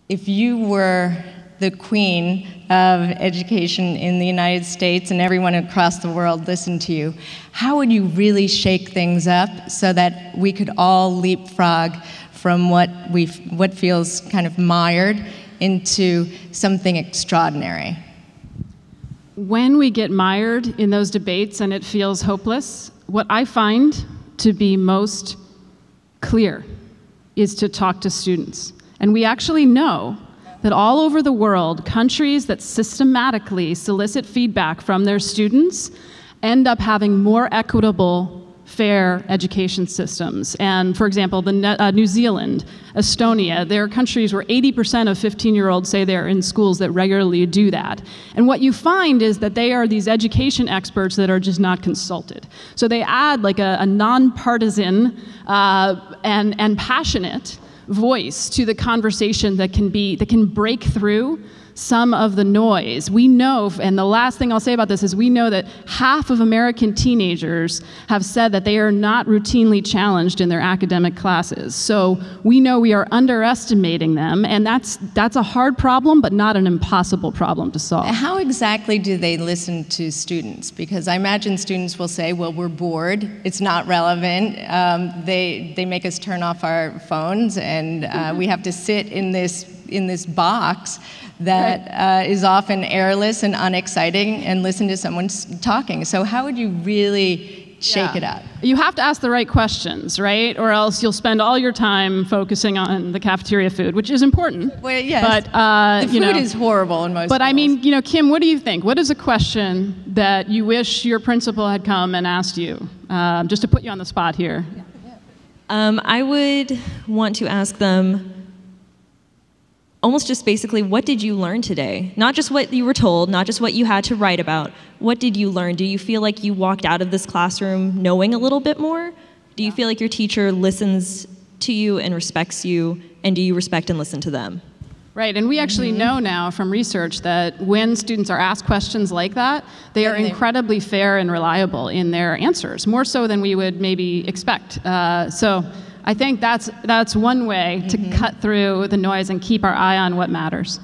if you were the queen of education in the United States and everyone across the world listened to you, how would you really shake things up so that we could all leapfrog from what feels kind of mired into something extraordinary? When we get mired in those debates and it feels hopeless, what I find to be most clear is to talk to students. And we actually know that all over the world, countries that systematically solicit feedback from their students end up having more equitable, fair education systems. And for example, New Zealand, Estonia, they're countries where 80% of 15-year-olds say they're in schools that regularly do that. And what you find is that they are these education experts that are just not consulted. So they add like a nonpartisan and passionate voice to the conversation that can break through some of the noise. We know, and the last thing I'll say about this is we know that half of American teenagers have said that they are not routinely challenged in their academic classes. So we know we are underestimating them, and that's a hard problem, but not an impossible problem to solve. How exactly do they listen to students? Because I imagine students will say, well, we're bored, it's not relevant, they make us turn off our phones, and we have to sit in this box that is often airless and unexciting and listen to someone talking. So how would you really shake it up? You have to ask the right questions, right? Or else you'll spend all your time focusing on the cafeteria food, which is important. Well, yes, but the food is horrible in most But schools. I mean, Kim, what do you think? What is a question that you wish your principal had come and asked you? Just to put you on the spot here. I would want to ask them, almost just basically, what did you learn today? Not just what you were told, not just what you had to write about. What did you learn? Do you feel like you walked out of this classroom knowing a little bit more? Do you feel like your teacher listens to you and respects you? And do you respect and listen to them? Right, and we actually know now from research that when students are asked questions like that, they are incredibly fair and reliable in their answers, more so than we would maybe expect. So I think that's one way to cut through the noise and keep our eye on what matters.